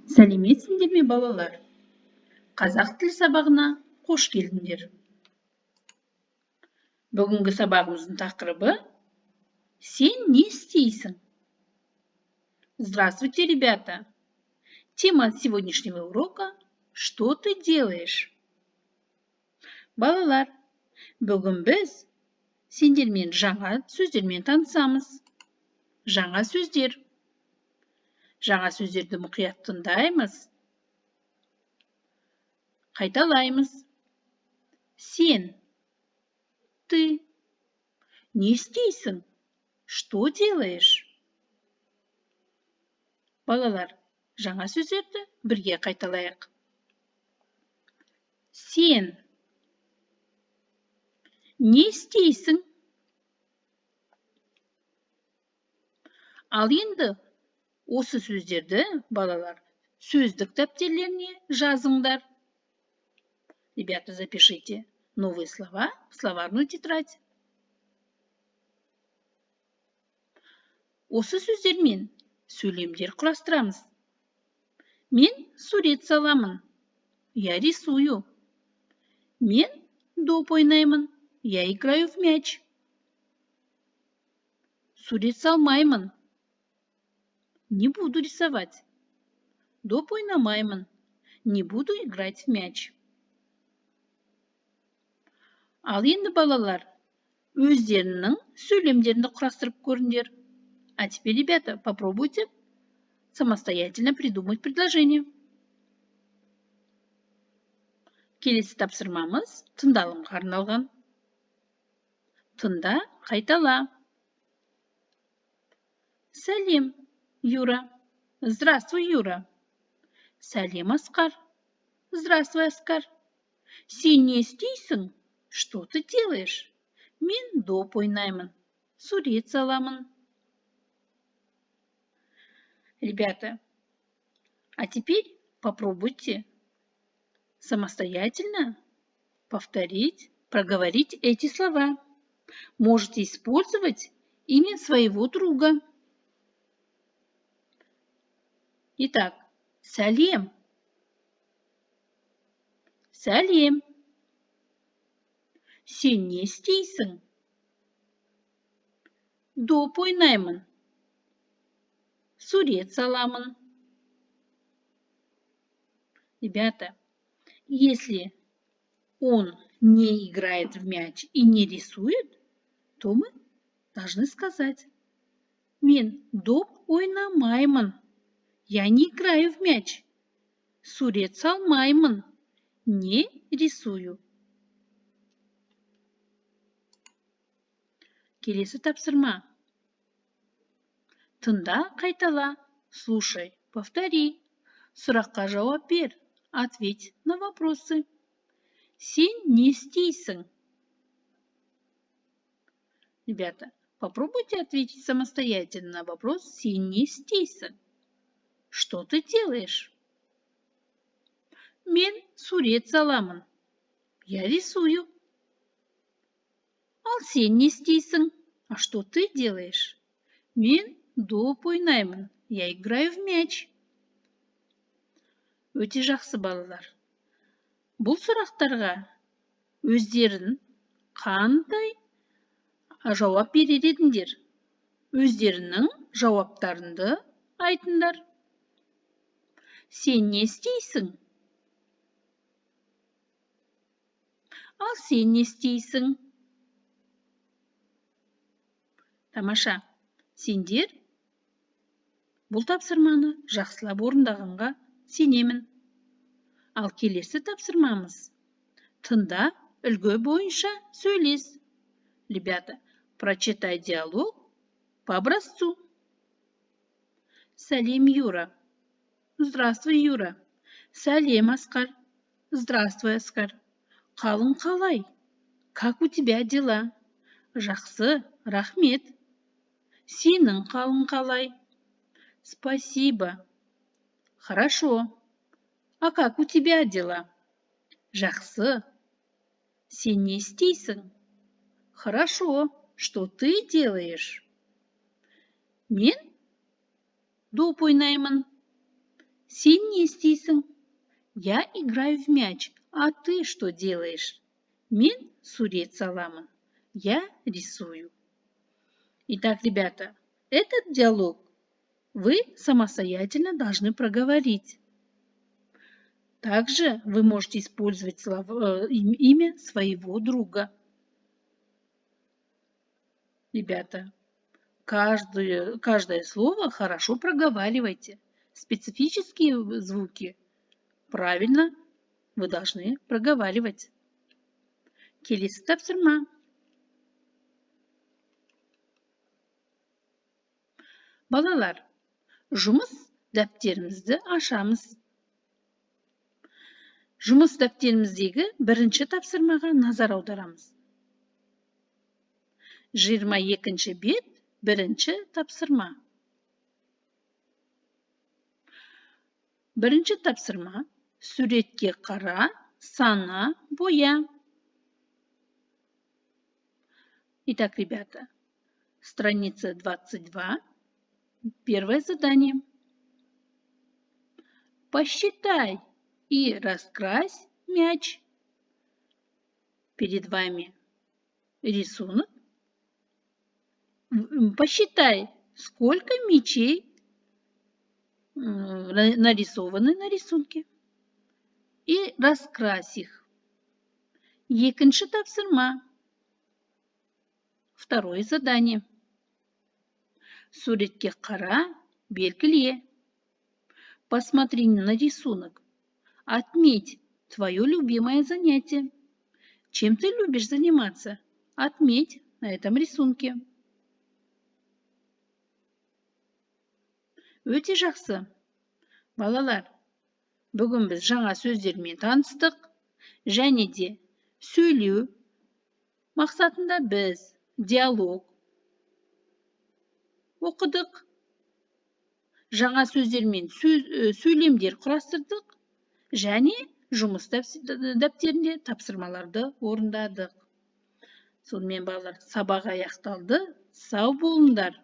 Сәлеметсіңдер ме, балалар? Қазақ тіл сабағына қош келдіңдер. Бүгінгі сабағымыздың тақырыбы «Сен не істейсің?» Здравствуйте, ребята! Тема сегодняшнего урока «Что ты делаешь?» Балалар, бүгін біз сендермен жаңа сөздермен танысамыз. Жаңа сөздер. Жаңа сөздерді мұқият тыңдаймыз. Қайталаймыз. Сен, ты, не істейсің? Что делаешь? Балалар, жаңа сөздерді бірге қайталайық. Сен, не істейсің? Ал енді осы сөздерді, балалар, сөздік дәптерлеріне жазыңдар. Ребята, запишите новые слова в словарную тетрадь. Осы сөздермен сөйлемдер құрастырамыз. Мен сурет саламын. Я рисую. Мен доп ойнаймын. Я играю в мяч. Сурет салмаймын. Не буду рисовать. Доп ойнамаймын. Не буду играть в мяч. Ал енді балалар, өздерінің сөйлемдерді құрастырып көріңдер. А теперь, ребята, попробуйте самостоятельно придумать предложение. Келесі тапсырмамыз тыңдалымға арналған. Тыңда, қайтала. Сәлем, Юра. Здравствуй, Юра. Сәлем, Асқар. Здравствуй, Асқар. Сен не істейсің? Что ты делаешь? Мен доп ойнаймын. Сурет саламын. Ребята, а теперь попробуйте самостоятельно повторить, проговорить эти слова. Можете использовать имя своего друга. Итак, сәлем. Сәлем. Сен не істейсің? Доп ойнаймын. Сурет саламын. Ребята, если он не играет в мяч и не рисует, то мы должны сказать: мен доп ойнамаймын. Я не играю в мяч. Сурет салмаймын. Не рисую. Келесі тапсырма. Тыңда, қайтала. Слушай, повтори. Сұраққа жауап бер. Ответь на вопросы. Сен не істейсің? Ребята, попробуйте ответить самостоятельно на вопрос «Сен не істейсің?» Что ты делаешь? Мен сурет саламын. Я рисую. Ал сен не істейсің? А что ты делаешь? Мен доп ойнаймын. Я играю в мяч. Өте жақсы, балалар. Бұл сұрақтарға өздерін қандай жауап берер едіңдер? Өздерінің жауаптарыңды айтыңдар. Сен не істейсің? Ал сен не істейсің? Тамаша, сендер бұл тапсырманы жақсылап орындағанға сенемін. Ал келесі тапсырмамыз. Тыңда, үлгі бойынша сөйлес. Ребята, прочитай диалог по образцу. Сәлем, Юра. Здравствуй, Юра. Сәлем, Асқар. Здравствуй, Асқар. Қалың қалай? Как у тебя дела? Жақсы, рахмет. Сенің қалың қалай? Спасибо. Хорошо. А как у тебя дела? Жақсы. Сен не істейсің? Хорошо. Что ты делаешь? Мен доп ойнаймын. Сен не істейсің? Я играю в мяч, а ты что делаешь? Мен сурет саламын. Я рисую. Итак, ребята, этот диалог вы самостоятельно должны проговорить. Также вы можете использовать имя своего друга. Ребята, каждое слово хорошо проговаривайте. Специфические звуки правильно вы должны проговаривать. Келесі тапсырма. Балалар, жұмыс дәптерімізді ашамыз. Жұмыс дәптеріміздегі бірінші тапсырмаға назар аударамыз. 22-ші бет, бірінші тапсырма. Бірінші тапсырма, суретке қара, сана, боя. Итак, ребята, страница 22, первое задание. Посчитай и раскрась мяч. Перед вами рисунок. Посчитай, сколько мячей нарисованы на рисунке. И раскрась их. Екінші тапсырма. Второе задание. Суретке қара, белгіле. Посмотри на рисунок. Отметь твое любимое занятие. Чем ты любишь заниматься? Отметь на этом рисунке. Өте жақсы. Балалар, бүгін біз жаңа сөздермен таныстық, және де сөйлеу мақсатында біз диалог оқыдық. Жаңа сөздермен сөйлемдер құрастырдық, және жұмыс дәптерінде тапсырмаларды орындадық. Сонымен балалар, сабақ аяқталды. Сау болыңдар.